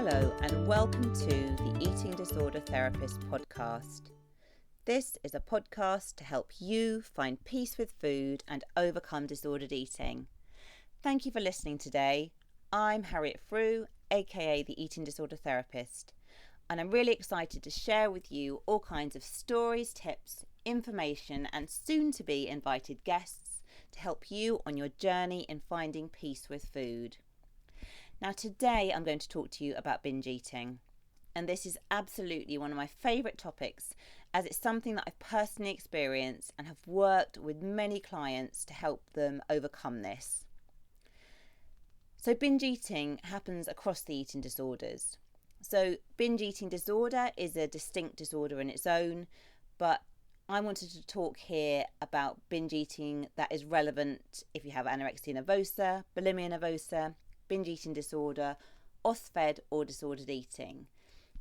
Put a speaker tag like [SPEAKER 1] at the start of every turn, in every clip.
[SPEAKER 1] Hello and welcome to the Eating Disorder Therapist podcast. This is a podcast to help you find peace with food and overcome disordered eating. Thank you for listening today. I'm Harriet Frew, aka the Eating Disorder Therapist, and I'm really excited to share with you all kinds of stories, tips, information and soon to be invited guests to help you on your journey in finding peace with food. Now today I'm going to talk to you about binge eating, and this is absolutely one of my favourite topics as it's something that I've personally experienced and have worked with many clients to help them overcome this. So binge eating happens across the eating disorders. So binge eating disorder is a distinct disorder in its own, but I wanted to talk here about binge eating that is relevant if you have anorexia nervosa, bulimia nervosa, binge eating disorder, OSFED or disordered eating,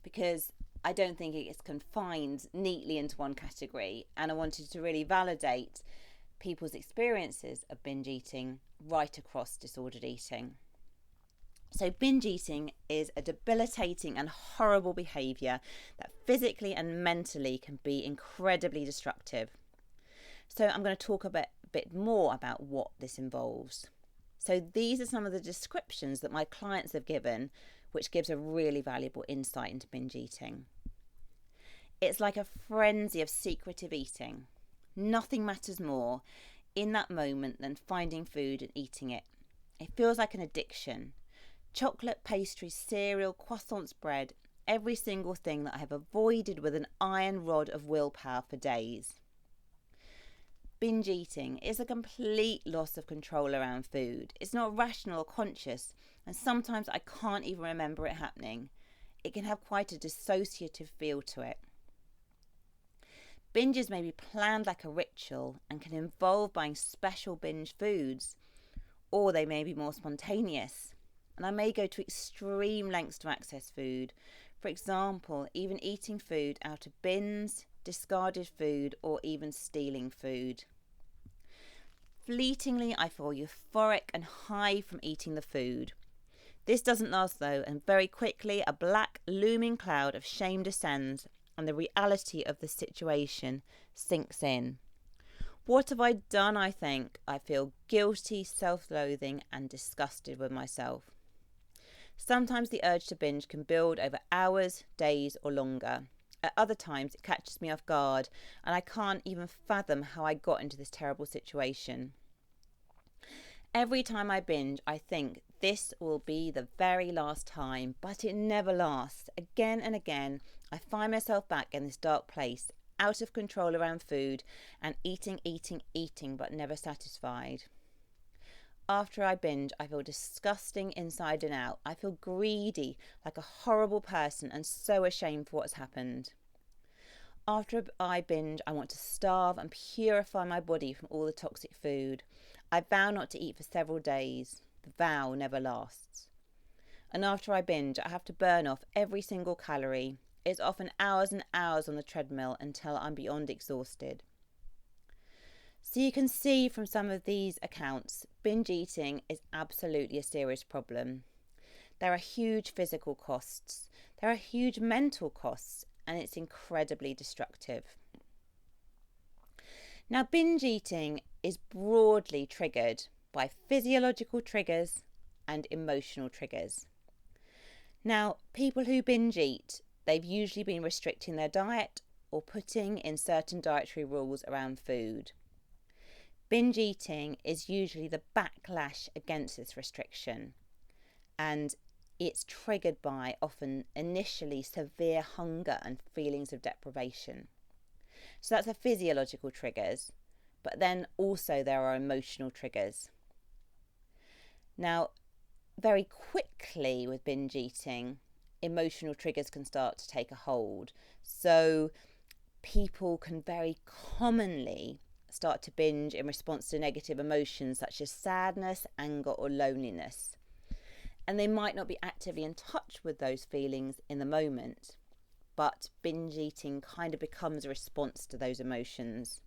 [SPEAKER 1] because I don't think it is confined neatly into one category, and I wanted to really validate people's experiences of binge eating right across disordered eating. So binge eating is a debilitating and horrible behaviour that physically and mentally can be incredibly destructive. So I'm going to talk a bit more about what this involves. So these are some of the descriptions that my clients have given, which gives a really valuable insight into binge eating. It's like a frenzy of secretive eating. Nothing matters more in that moment than finding food and eating it. It feels like an addiction. Chocolate, pastry, cereal, croissants, bread, every single thing that I have avoided with an iron rod of willpower for days. Binge eating is a complete loss of control around food. It's not rational or conscious, and sometimes I can't even remember it happening. It can have quite a dissociative feel to it. Binges may be planned like a ritual and can involve buying special binge foods, or they may be more spontaneous. And I may go to extreme lengths to access food. For example, even eating food out of bins, discarded food, or even stealing food. Fleetingly, I feel euphoric and high from eating the food. This doesn't last though, and very quickly a black looming cloud of shame descends and the reality of the situation sinks in. What have I done, I think? I feel guilty, self-loathing and disgusted with myself. Sometimes the urge to binge can build over hours, days or longer. At other times it catches me off guard and I can't even fathom how I got into this terrible situation. Every time I binge, I think this will be the very last time, but it never lasts. Again and again, I find myself back in this dark place, out of control around food and eating, but never satisfied. After I binge, I feel disgusting inside and out. I feel greedy, like a horrible person and so ashamed for what's happened. After I binge, I want to starve and purify my body from all the toxic food. I vow not to eat for several days. The vow never lasts. And after I binge, I have to burn off every single calorie. It's often hours and hours on the treadmill until I'm beyond exhausted. So you can see from some of these accounts, binge eating is absolutely a serious problem. There are huge physical costs. There are huge mental costs, and it's incredibly destructive. Now, binge eating is broadly triggered by physiological triggers and emotional triggers. Now, people who binge eat, they've usually been restricting their diet or putting in certain dietary rules around food. Binge eating is usually the backlash against this restriction, and it's triggered by often initially severe hunger and feelings of deprivation. So that's the physiological triggers, but then also there are emotional triggers. Now, very quickly with binge eating, emotional triggers can start to take a hold. So people can very commonly start to binge in response to negative emotions such as sadness, anger or loneliness. And they might not be actively in touch with those feelings in the moment, but binge eating kind of becomes a response to those emotions.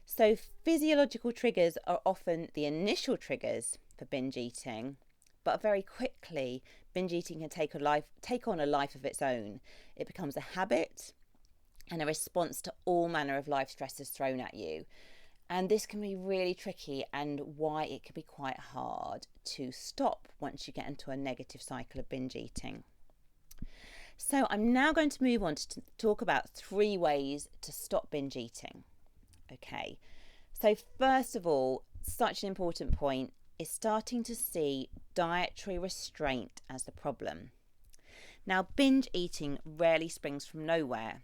[SPEAKER 1] So physiological triggers are often the initial triggers for binge eating, but very quickly binge eating can take on a life of its own. It becomes a habit and a response to all manner of life stresses thrown at you. And this can be really tricky, and why it can be quite hard to stop once you get into a negative cycle of binge eating. So I'm now going to move on to talk about 3 ways to stop binge eating. Okay, so first of all, such an important point is starting to see dietary restraint as the problem. Now, binge eating rarely springs from nowhere.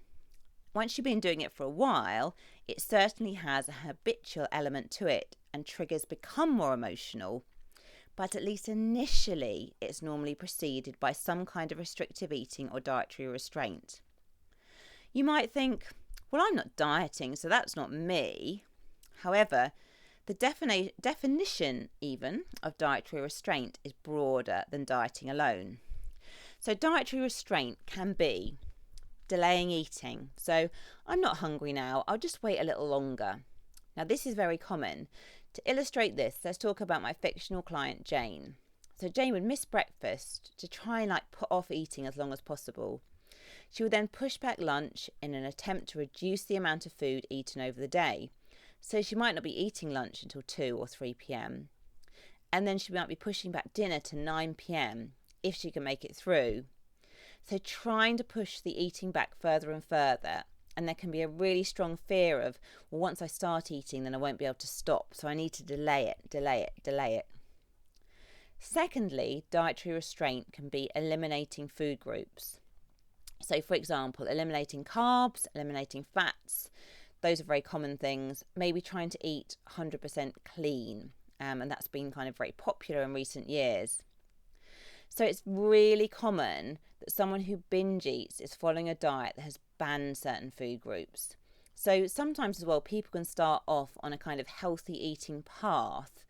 [SPEAKER 1] Once you've been doing it for a while, it certainly has a habitual element to it, and triggers become more emotional. But at least initially, it's normally preceded by some kind of restrictive eating or dietary restraint. You might think, well, I'm not dieting, so that's not me. However, the definition even of dietary restraint is broader than dieting alone. So dietary restraint can be delaying eating. So I'm not hungry now, I'll just wait a little longer. Now this is very common. To illustrate this, let's talk about my fictional client Jane. So Jane would miss breakfast to try and put off eating as long as possible. She would then push back lunch in an attempt to reduce the amount of food eaten over the day. So she might not be eating lunch until 2 or 3 p.m. And then she might be pushing back dinner to 9 p.m. if she can make it through. So trying to push the eating back further and further, and there can be a really strong fear of, well, once I start eating, then I won't be able to stop, so I need to delay it. Secondly, dietary restraint can be eliminating food groups. So, for example, eliminating carbs, eliminating fats, those are very common things. Maybe trying to eat 100% clean, and that's been kind of very popular in recent years. So it's really common that someone who binge eats is following a diet that has banned certain food groups. So sometimes as well, people can start off on a kind of healthy eating path,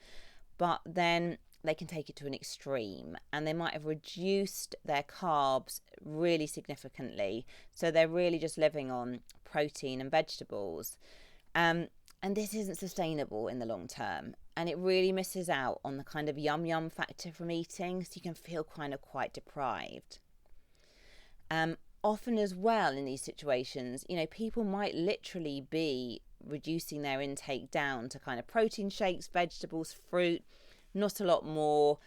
[SPEAKER 1] but then they can take it to an extreme, and they might have reduced their carbs really significantly. So they're really just living on protein and vegetables. And this isn't sustainable in the long term. And it really misses out on the kind of yum factor from eating, so you can feel quite deprived. Often as well in these situations, people might literally be reducing their intake down to kind of protein shakes, vegetables, fruit, not a lot more.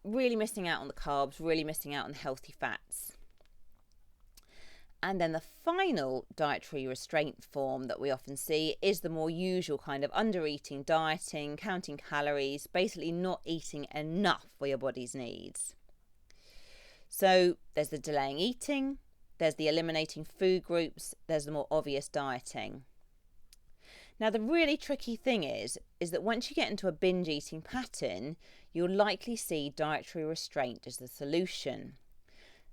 [SPEAKER 1] Really missing out on the carbs, really missing out on the healthy fats. And then the final dietary restraint form that we often see is the more usual kind of under-eating, dieting, counting calories, basically not eating enough for your body's needs. So there's the delaying eating, there's the eliminating food groups, there's the more obvious dieting. Now the really tricky thing is that once you get into a binge eating pattern, you'll likely see dietary restraint as the solution.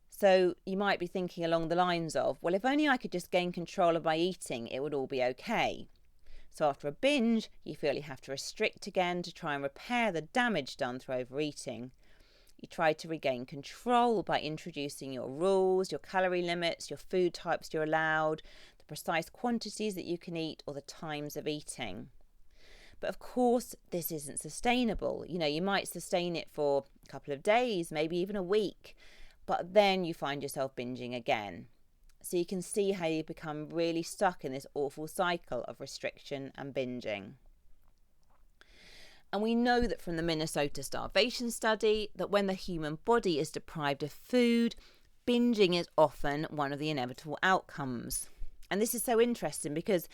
[SPEAKER 1] So you might be thinking along the lines of, well, if only I could just gain control of my eating, it would all be okay. So after a binge, you feel you have to restrict again to try and repair the damage done through overeating. You try to regain control by introducing your rules, your calorie limits, your food types you're allowed, the precise quantities that you can eat, or the times of eating. But of course, this isn't sustainable. You might sustain it for a couple of days, maybe even a week, but then you find yourself binging again. So you can see how you become really stuck in this awful cycle of restriction and binging. And we know that from the Minnesota starvation study that when the human body is deprived of food, binging is often one of the inevitable outcomes. And this is so interesting because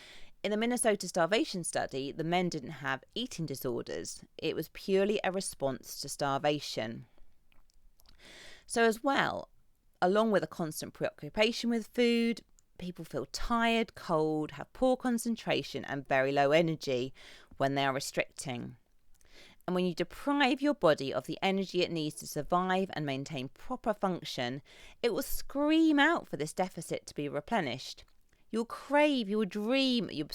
[SPEAKER 1] in the Minnesota starvation study, the men didn't have eating disorders. It was purely a response to starvation. So as well, along with a constant preoccupation with food, people feel tired, cold, have poor concentration and very low energy when they are restricting. And when you deprive your body of the energy it needs to survive and maintain proper function, it will scream out for this deficit to be replenished. You'll crave, you will dream, you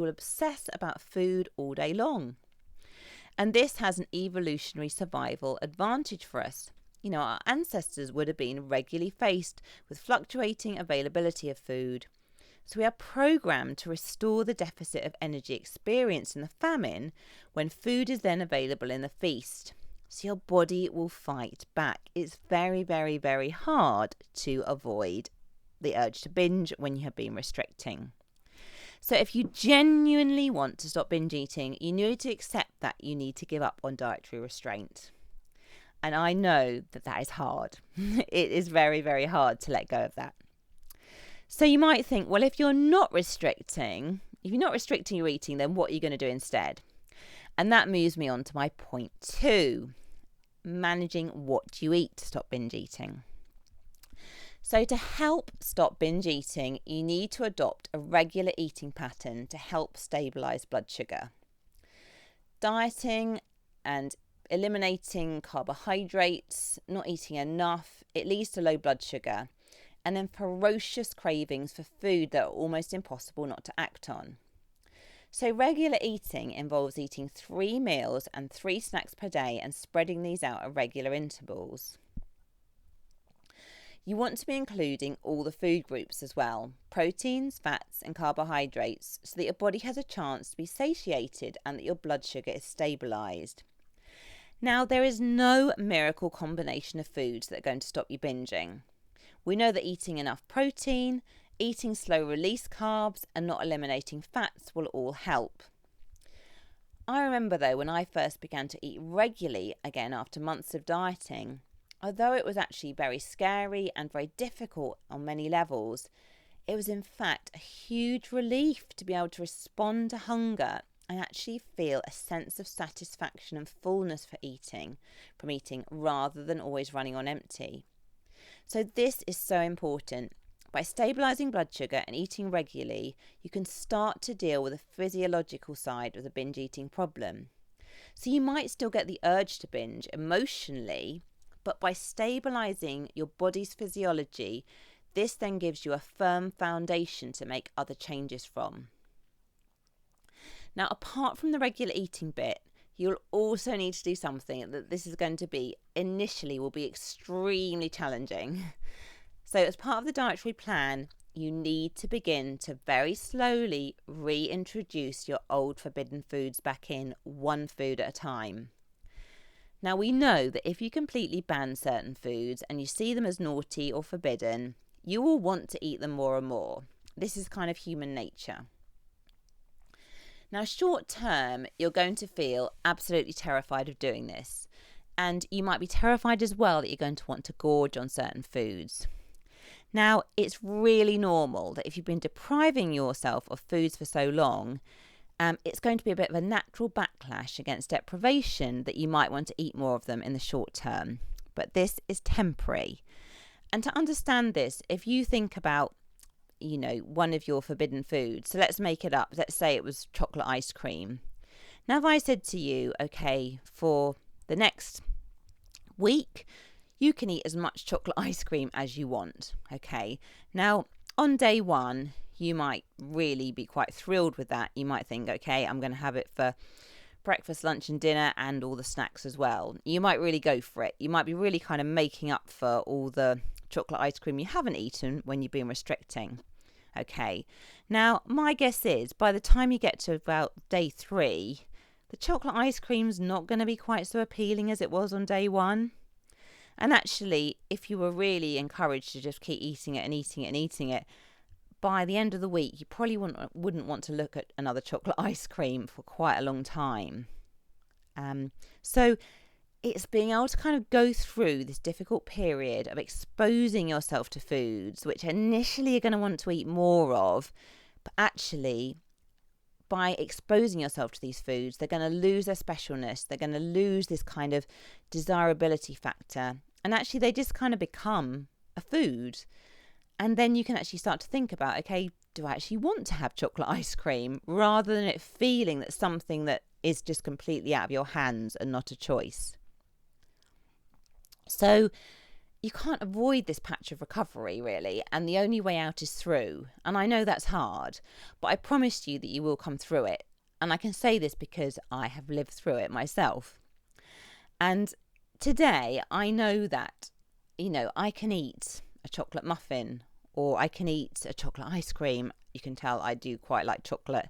[SPEAKER 1] will obsess about food all day long. And this has an evolutionary survival advantage for us. Our ancestors would have been regularly faced with fluctuating availability of food. So we are programmed to restore the deficit of energy experienced in the famine when food is then available in the feast. So your body will fight back. It's very, very, very hard to avoid the urge to binge when you have been restricting. So if you genuinely want to stop binge eating, you need to accept that you need to give up on dietary restraint. And I know that that is hard. It is very, very hard to let go of that. So you might think, well, if you're not restricting your eating, then what are you going to do instead? And that moves me on to my point 2, managing what you eat to stop binge eating. So to help stop binge eating, you need to adopt a regular eating pattern to help stabilise blood sugar. Dieting and eliminating carbohydrates, not eating enough, it leads to low blood sugar, and then ferocious cravings for food that are almost impossible not to act on. So regular eating involves eating 3 meals and 3 snacks per day and spreading these out at regular intervals. You want to be including all the food groups as well, proteins, fats and carbohydrates, so that your body has a chance to be satiated and that your blood sugar is stabilised. Now, there is no miracle combination of foods that are going to stop you binging. We know that eating enough protein, eating slow release carbs and not eliminating fats will all help. I remember though when I first began to eat regularly again after months of dieting, although it was actually very scary and very difficult on many levels, it was in fact a huge relief to be able to respond to hunger and actually feel a sense of satisfaction and fullness from eating rather than always running on empty. So this is so important. By stabilising blood sugar and eating regularly, you can start to deal with the physiological side of the binge eating problem. So you might still get the urge to binge emotionally, but by stabilising your body's physiology, this then gives you a firm foundation to make other changes from. Now, apart from the regular eating bit, you'll also need to do something that this is going to be, initially will be extremely challenging. So as part of the dietary plan, you need to begin to very slowly reintroduce your old forbidden foods back in, one food at a time. Now, we know that if you completely ban certain foods and you see them as naughty or forbidden, you will want to eat them more and more. This is kind of human nature. Now, short term, you're going to feel absolutely terrified of doing this. And you might be terrified as well that you're going to want to gorge on certain foods. Now, it's really normal that if you've been depriving yourself of foods for so long, it's going to be a bit of a natural backlash against deprivation that you might want to eat more of them in the short term. But this is temporary. And to understand this, if you think about, one of your forbidden foods, so let's make it up. Let's say it was chocolate ice cream. Now, if I said to you, okay, for the next week, you can eat as much chocolate ice cream as you want. Okay. Now, on day 1, you might really be quite thrilled with that. You might think, okay, I'm going to have it for breakfast, lunch and dinner and all the snacks as well. You might really go for it. You might be really kind of making up for all the chocolate ice cream you haven't eaten when you've been restricting. Okay. Now, my guess is by the time you get to about day 3, the chocolate ice cream's not going to be quite so appealing as it was on day 1. And actually, if you were really encouraged to just keep eating it and eating it and eating it, by the end of the week, you probably wouldn't want to look at another chocolate ice cream for quite a long time. So it's being able to kind of go through this difficult period of exposing yourself to foods, which initially you're going to want to eat more of, but actually by exposing yourself to these foods, they're going to lose their specialness. They're going to lose this kind of desirability factor. And actually, they just kind of become a food. And then you can actually start to think about, okay, do I actually want to have chocolate ice cream? Rather than it feeling that something that is just completely out of your hands and not a choice. So you can't avoid this patch of recovery, really, and the only way out is through. And I know that's hard, but I promise you that you will come through it. And I can say this because I have lived through it myself. And today, I know that, I can eat a chocolate muffin or I can eat a chocolate ice cream. You can tell I do quite like chocolate.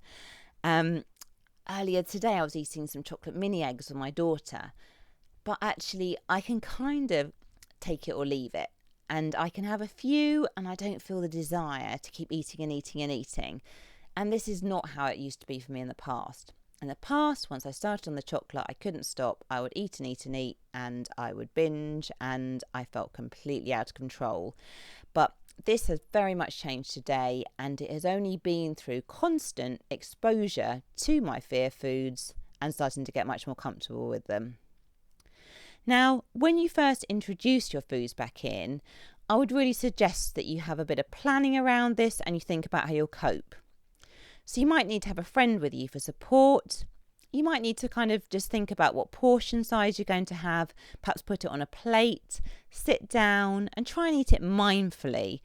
[SPEAKER 1] Earlier today, I was eating some chocolate mini eggs with my daughter. but actually I can kind of take it or leave it. And I can have a few and I don't feel the desire to keep eating and eating and eating. And this is not how it used to be for me in the past. In the past, once I started on the chocolate, I couldn't stop. I would eat and eat and eat, and I would binge, and I felt completely out of control. But this has very much changed today, and it has only been through constant exposure to my fear foods and starting to get much more comfortable with them. Now, when you first introduce your foods back in, I would really suggest that you have a bit of planning around this and you think about how you'll cope. So you might need to have a friend with you for support. You might need to kind of just think about what portion size you're going to have, perhaps put it on a plate, sit down and try and eat it mindfully.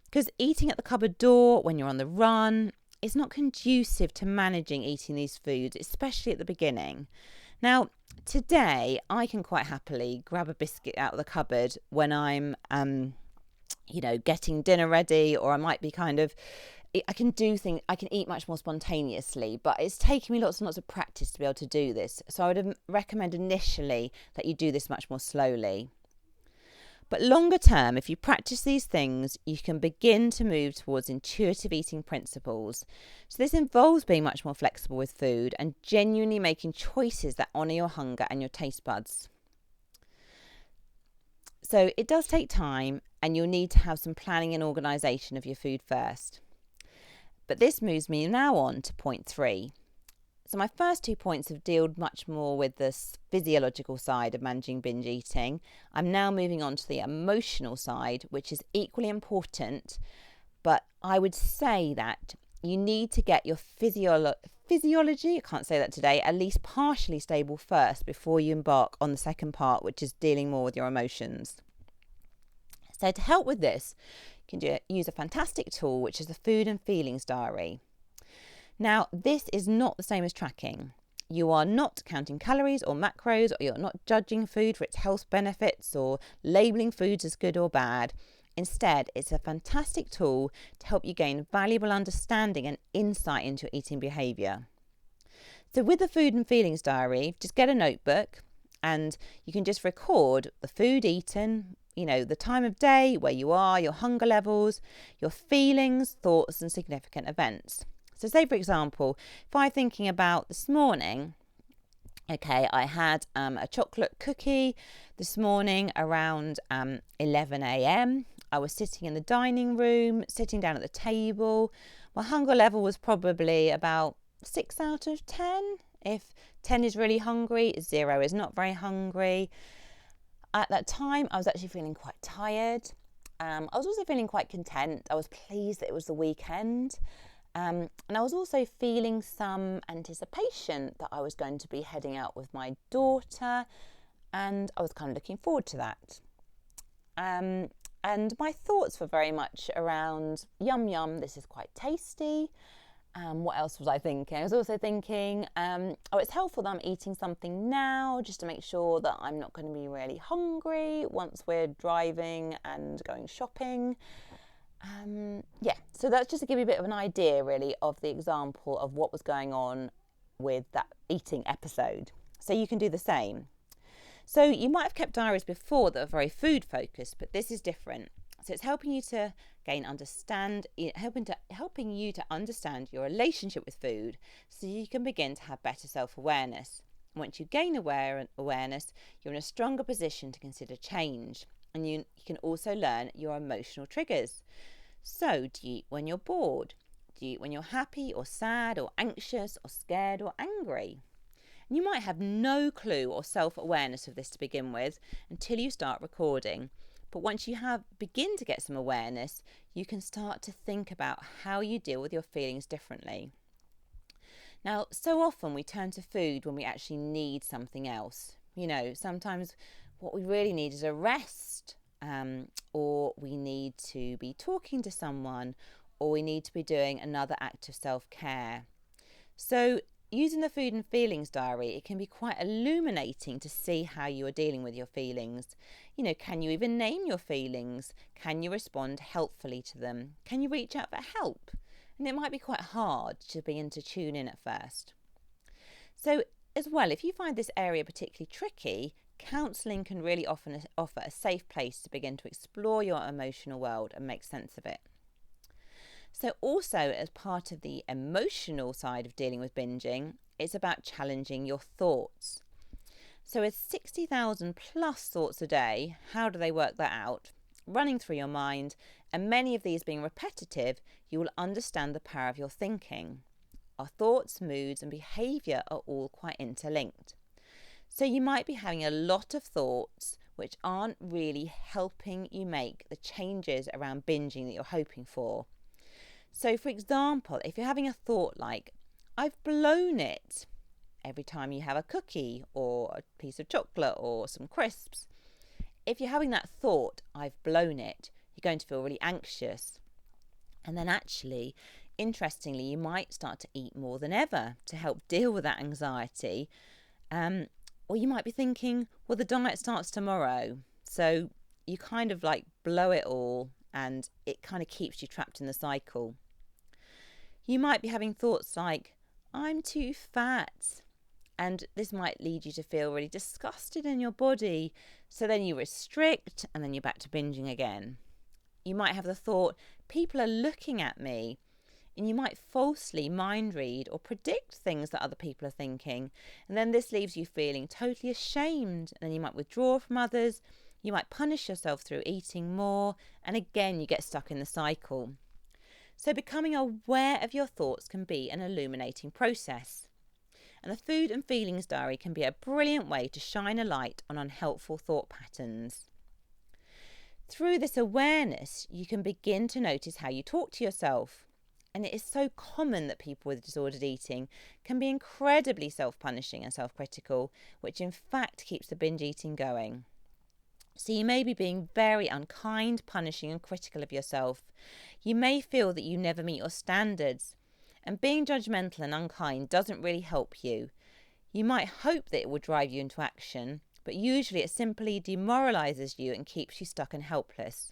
[SPEAKER 1] Because eating at the cupboard door when you're on the run is not conducive to managing eating these foods, especially at the beginning. Now, today I can quite happily grab a biscuit out of the cupboard when I'm, getting dinner ready, or I might be I can eat much more spontaneously, but it's taken me lots and lots of practice to be able to do this. So I would recommend initially that you do this much more slowly. But longer term, if you practice these things, you can begin to move towards intuitive eating principles. So this involves being much more flexible with food and genuinely making choices that honour your hunger and your taste buds. So it does take time, and you'll need to have some planning and organisation of your food first. But this moves me now on to point 3. So my first 2 points have dealt much more with the physiological side of managing binge eating. I'm now moving on to the emotional side, which is equally important. But I would say that you need to get your physiology, I can't say that today, at least partially stable first before you embark on the second part, which is dealing more with your emotions. So to help with this, you can use a fantastic tool, which is the food and feelings diary. Now, this is not the same as tracking. You are not counting calories or macros, or you're not judging food for its health benefits or labelling foods as good or bad. Instead, it's a fantastic tool to help you gain valuable understanding and insight into your eating behaviour. So with the food and feelings diary, just get a notebook and you can just record the food eaten, the time of day, where you are, your hunger levels, your feelings, thoughts and significant events. So say, for example, if I'm thinking about this morning, I had a chocolate cookie this morning around 11 a.m. I was sitting in the dining room, sitting down at the table. My hunger level was probably about 6 out of 10. If 10 is really hungry, 0 is not very hungry. At that time, I was actually feeling quite tired. I was also feeling quite content. I was pleased that it was the weekend. And I was also feeling some anticipation that I was going to be heading out with my daughter, and I was kind of looking forward to that. And my thoughts were very much around, yum yum, this is quite tasty. What else was I thinking? I was also thinking, it's helpful that I'm eating something now just to make sure that I'm not going to be really hungry once we're driving and going shopping. So that's just to give you a bit of an idea really of the example of what was going on with that eating episode. So you can do the same. So you might have kept diaries before that are very food focused, but this is different. So it's helping you to helping you to understand your relationship with food so you can begin to have better self-awareness. Once you gain awareness, you're in a stronger position to consider change. And you can also learn your emotional triggers. So, do you eat when you're bored? Do you eat when you're happy or sad or anxious or scared or angry? And you might have no clue or self-awareness of this to begin with until you start recording. But once you begin to get some awareness, you can start to think about how you deal with your feelings differently. Now, so often we turn to food when we actually need something else. Sometimes what we really need is a rest, or we need to be talking to someone, or we need to be doing another act of self-care. So using the food and feelings diary, it can be quite illuminating to see how you are dealing with your feelings. Can you even name your feelings? Can you respond helpfully to them? Can you reach out for help? And it might be quite hard to begin to tune in at first. So as well, if you find this area particularly tricky, counselling can really offer a safe place to begin to explore your emotional world and make sense of it. So also, as part of the emotional side of dealing with binging, it's about challenging your thoughts. So with 60,000 plus thoughts a day, how do they work that out? Running through your mind, and many of these being repetitive, you will understand the power of your thinking. Our thoughts, moods and behaviour are all quite interlinked. So you might be having a lot of thoughts which aren't really helping you make the changes around binging that you're hoping for. So for example, if you're having a thought like, I've blown it, every time you have a cookie or a piece of chocolate or some crisps, if you're having that thought, I've blown it, you're going to feel really anxious. And then actually, interestingly, you might start to eat more than ever to help deal with that anxiety. Or you might be thinking, well, the diet starts tomorrow. So you kind of like blow it all and it kind of keeps you trapped in the cycle. You might be having thoughts like, I'm too fat. And this might lead you to feel really disgusted in your body. So then you restrict and then you're back to binging again. You might have the thought, people are looking at me. And you might falsely mind read or predict things that other people are thinking. And then this leaves you feeling totally ashamed. And then you might withdraw from others. You might punish yourself through eating more. And again, you get stuck in the cycle. So becoming aware of your thoughts can be an illuminating process. And the food and feelings diary can be a brilliant way to shine a light on unhelpful thought patterns. Through this awareness, you can begin to notice how you talk to yourself. And it is so common that people with disordered eating can be incredibly self-punishing and self-critical, which in fact keeps the binge eating going. So you may be being very unkind, punishing and critical of yourself. You may feel that you never meet your standards. And being judgmental and unkind doesn't really help you. You might hope that it will drive you into action, but usually it simply demoralises you and keeps you stuck and helpless.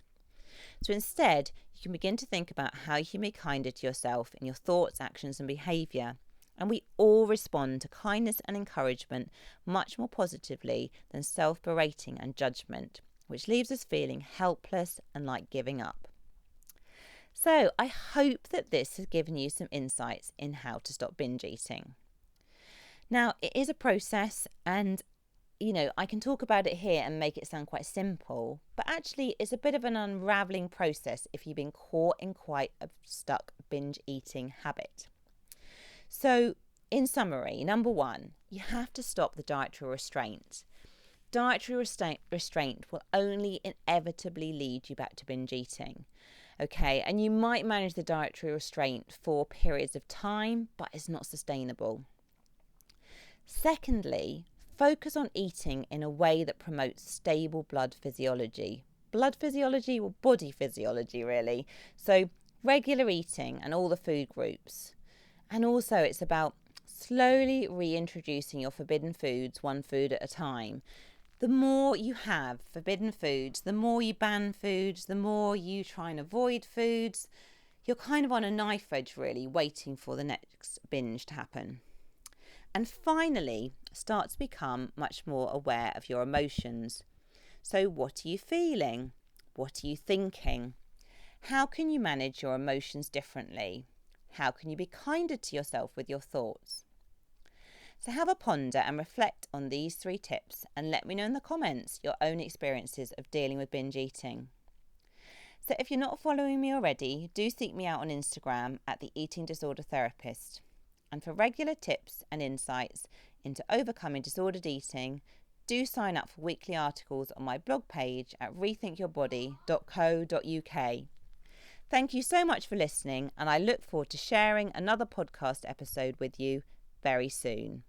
[SPEAKER 1] So instead, you can begin to think about how you can be kinder to yourself in your thoughts, actions and behaviour. And we all respond to kindness and encouragement much more positively than self-berating and judgment, which leaves us feeling helpless and like giving up. So I hope that this has given you some insights in how to stop binge eating. Now, it is a process and, I can talk about it here and make it sound quite simple, but actually it's a bit of an unravelling process if you've been caught in quite a stuck binge eating habit. So, in summary, number 1, you have to stop the dietary restraint. Dietary restraint will only inevitably lead you back to binge eating. Okay, and you might manage the dietary restraint for periods of time, but it's not sustainable. Secondly, focus on eating in a way that promotes stable blood physiology. Blood physiology or body physiology, really. So regular eating and all the food groups. And also it's about slowly reintroducing your forbidden foods, one food at a time. The more you have forbidden foods, the more you ban foods, the more you try and avoid foods, you're kind of on a knife edge really, waiting for the next binge to happen. And finally, start to become much more aware of your emotions. So what are you feeling? What are you thinking? How can you manage your emotions differently? How can you be kinder to yourself with your thoughts? So have a ponder and reflect on these 3 tips and let me know in the comments your own experiences of dealing with binge eating. So if you're not following me already, do seek me out on Instagram at the Eating Disorder Therapist. And for regular tips and insights into overcoming disordered eating, do sign up for weekly articles on my blog page at rethinkyourbody.co.uk. Thank you so much for listening, and I look forward to sharing another podcast episode with you very soon.